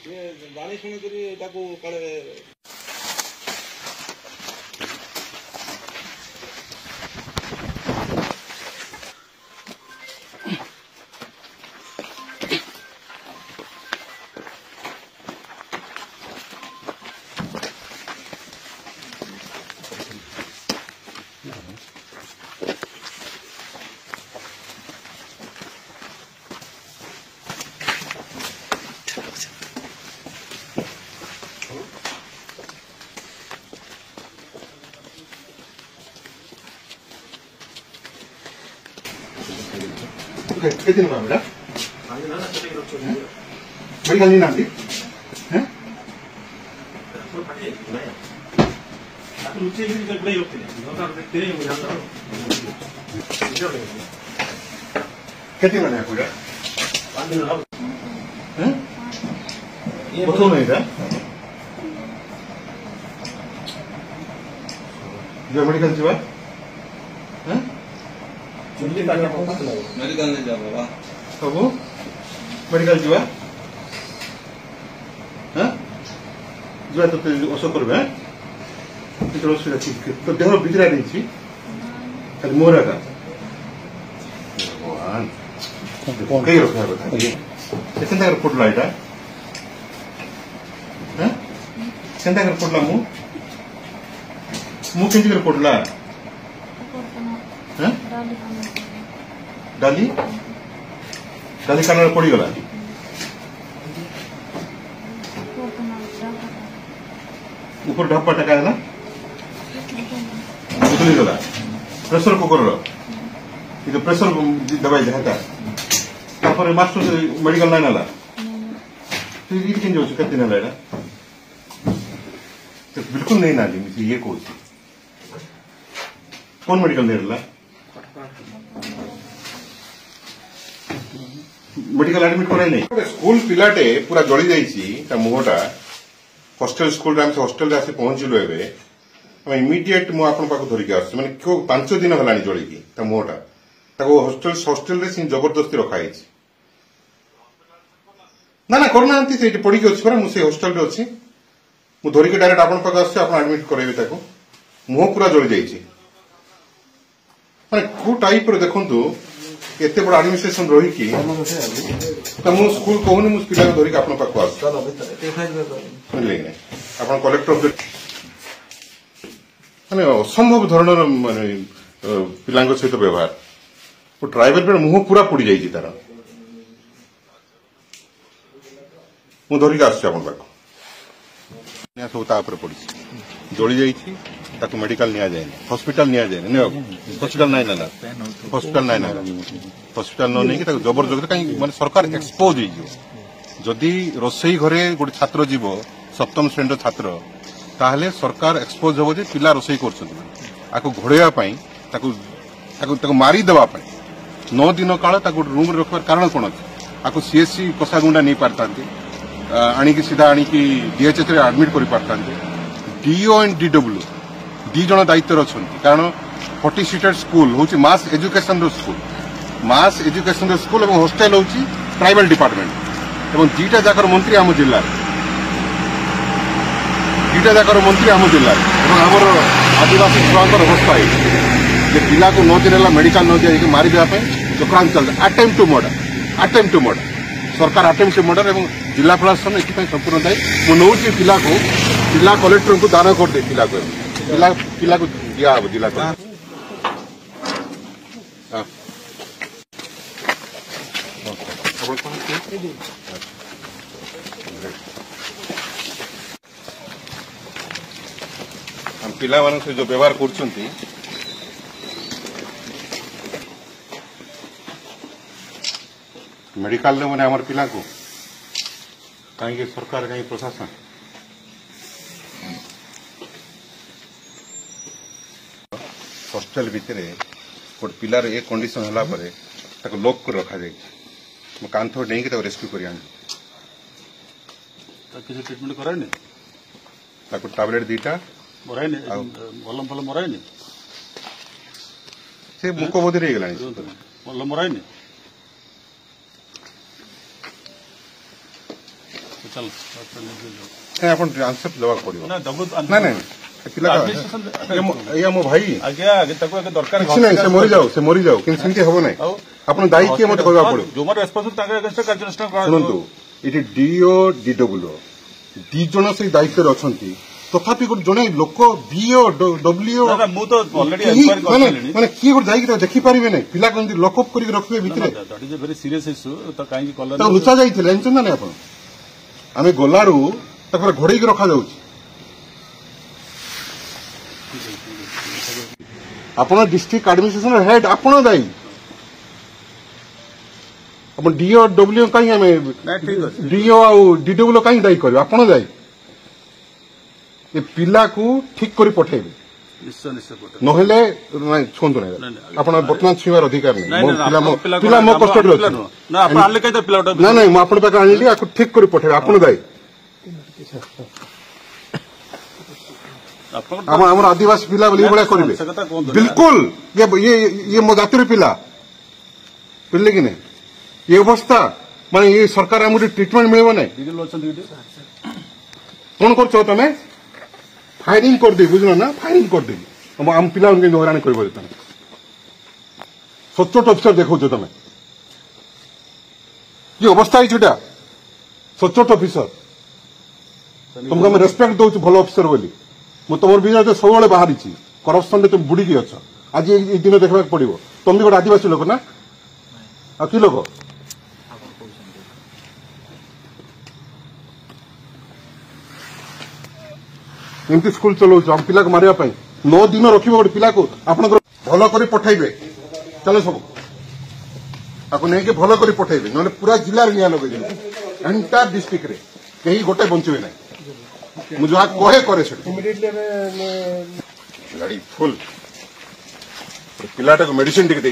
ଜାଣି ଶୁଣିକରି ତାକୁ କାଳେ ¿Qué tiene una verdad? ¿Voy a salir nadie? ¿Qué tiene una verdad? ¿Vos no eres? ¿Yo American Chiva? Medical नहीं जा बाबा बाबू medical जीवा जीवा तो ओसो करबे कितरो सुरा ठीक तो देह बिगड़ा नहीं छी खाली मोरा का भगवान कौन कई रखा है बता कितना कर पडला एटा कितना कर पडला मु किंती कर पडला डाली डाली कान पड़गला ऊपर ढप्पा टका है उतरीगला प्रेसर कुकर ये प्रेसर दवाई देता मास्टर मेडिकल नहीं नाला के दिन है बिल्कुल नहीं नाली ये कौन कौन मेडिकल नहीं मेडिकल एडमिट कराई नहीं स्कूल पिलाटे पूरा जली जाइए मुहटा हॉस्टल स्कूल हॉस्टल आसी पहुंचलु एवं इमिडिएट मुझे आप धरिक आस मैंने 5 दिन है जलिकी मुहटा हॉस्टल जबरदस्ती रखाई ना ना करना पड़ी अच्छी मुझे हॉस्टल अच्छी मुझे धरिक डायरेक्ट आप एडमिट कराइबे मुह पूरा जली जाइए माने को टाइप रो देखंतु एते बड़ एडमिनिस्ट्रेशन रही कि तो मु स्कूल कहूनी मु पिला धरिक आपन पाखो आस बुझले कि आपन कलेक्टर ऑफ माने असंभव धरणर माने पिलांग सहित व्यवहार वो ट्राइबल पे मुह पूरा पड़ी जाइए तार मु धरिक आस आपन पाखो सब ता ऊपर पड़ी जली जाइए ताकू मेडिकल निया जाए हॉस्पिटल निया जाए हॉस्पिटल नहीं ना हॉस्पिटल नहीं ना हॉस्पिटल न नहीं जबरदस्त कहीं माने सरकार एक्सपोज जदि रोसई घरे गोटे छात्र जीव सप्तम श्रेणी छात्र ताहले सरकार एक्सपोज हो पिला रोसई कर घोड़ाई मारी देवा 9 दिन काल रूम रखबार कारण कौन अच्छे सीएससी कोसागुंडा नहीं पारता आणिकी सीधा आणिकी डीएचएच रे एडमिट कर पारता डीओ एंड डीडब्ल्यू दी जन दायित्व अच्छा कारण 40 सीटेड स्कूल हूँ मास एजुकेशन स्कूल और हॉस्टेल हूँ ट्राइबल डिपार्टमेंट और दीटा जाकर मंत्री आम जिले आमर आदिवासी छुआर अवस्था है पिला को 9 दिन है मेडिकल न दिखाई मारी देवाई चक्रांत चलता अटेम्प्ट टू मर्डर सरकार अटेम्प्ट टू मर्डर और जिला प्रशासन ये संपूर्ण दायी मुझे पिला को जिला कलेक्टर को दान कर दे पिला को दिया हम जिला को हम पिला मान से जो व्यवहार कर मेडिकल मैंने आम पिला को कहीं सरकार कहीं प्रशासन हॉस्टेल भितर गोटे पिलार ए कंडीशन है लॉक कर रखा जाए कांथ नहीं रेस्क्यू कर ट्रिटमेंट कराइनि टैबलेट 2टा मराइनि भलम भल मराइनि से मुख बोधी रही गला भल मराइनि କାଇଁ ଆପଣ ଆନ୍ସର ଦେବାକୁ ପଡିବ ନାଇଁ ନାଇଁ ପିଲା ଏଇଆ ମୋ ଭାଇ କିଛି ନାହିଁ ସେ ମରିଯାଉ କିନ୍ତୁ ସେମିତି ହବ ନାହିଁ ଆପଣ ଦାୟୀ କିଏ ମତେ କହିବାକୁ ପଡିବ ଶୁଣନ୍ତୁ ଏଠି ଡିଓ ଡିଡବ୍ଲ୍ୟୁ ଦି ଜଣ ସେଇ ଦାୟିତ୍ୱରେ ଅଛନ୍ତି ତଥାପି ଗୋଟେ ଜଣେ ଲୋକ ବିଓ ଡବ୍ଲ୍ୟୁ ମାନେ କିଏ ଗୋଟେ ଯାଇକି ଦେଖିପାରିବେ ନାହିଁ ପିଲା କେମିତି ଲକଅପ୍ କରିକି ରଖିବେ ଭିତରେ ତାକୁ ଲୁଚା ଯାଇଥିଲେ ଜାଣିଛନ୍ତି ନା ନାଇଁ ଆପଣ ଆମେ ଗଲାରୁ ତାକୁ ଘୋଡେଇକି ରଖାଯାଉଛି ଆପଣ ଡିଷ୍ଟ୍ରିକ୍ଟ ଆଡମିନିଷ୍ଟ୍ରେସନ ହେଡ୍ ଆପଣ ଦାୟୀ ଆପଣ ଡିଓ ଡବ୍ଲ୍ୟୁ କାହିଁ ଆମେ ଡିଓ ଆଉ ଡିଡବ୍ଲ୍ୟୁ କାହିଁ ଦାୟୀ କରିବେ ଆପଣ ଦାୟୀ ଏ ପିଲାକୁ ଠିକ କରି ପଠେଇବେ ନହେଲେ ଶୁଣନ୍ତୁ ନାହିଁ ଆପଣ ବର୍ତ୍ତମାନ ଛୁଇଁବାର ଅଧିକାର ନାହିଁ ପିଲା ମୋ କଷ୍ଟରେ ଅଛି ନା ନାଇଁ ମୁଁ ଆପଣଙ୍କ ପାଖରେ ଆଣିଲି ଆକୁ ଠିକ କରି ପଠେଇବେ ଆପଣ ଦାୟୀ ଆମର ଆଦିବାସୀ ପିଲା ବୋଲି ଏଇଭଳିଆ କରିବେ ବିଲକୁଲ ଇଏ ମୋ ଜାତିର ପିଲା ବୁଝିଲେ କି ନାଇଁ ଏ ଅବସ୍ଥା ମାନେ ଏ ସରକାର ଆମକୁ ଟ୍ରିଟମେଣ୍ଟ ମିଳିବ ନାହିଁ କଣ କରୁଛ ତମେ फायरिंग करदे बुझल ना फायरिंग करदे आम पिला हराणी कर सचोट अफिसर देखो तुम ये अवस्था है सचोट अफिसर तुमको आम रेस्पेक्ट दौ भल अफिसर बोली मुझे तुम बिजनेस सब बाहरी करप्शन तुम बुड़ी अच आज ये दिन देखा पड़ो तुम भी गोटे आदिवासी लोक ना कि लोक एमती स्कूल चलाऊ आम पिला को मारे 9 दिन रखिए गोटे पिला को आप भल कर पठेबे चलो सब आपको नहीं भल कर पठेबे ना पूरा जिले में निया लगे एंटायर डिस्ट्रिक्ट रे कहीं गोटे बचे ना मुझे जहाँ कहे करे गाड़ी फुल पिलाटा को मेडिसिन टिके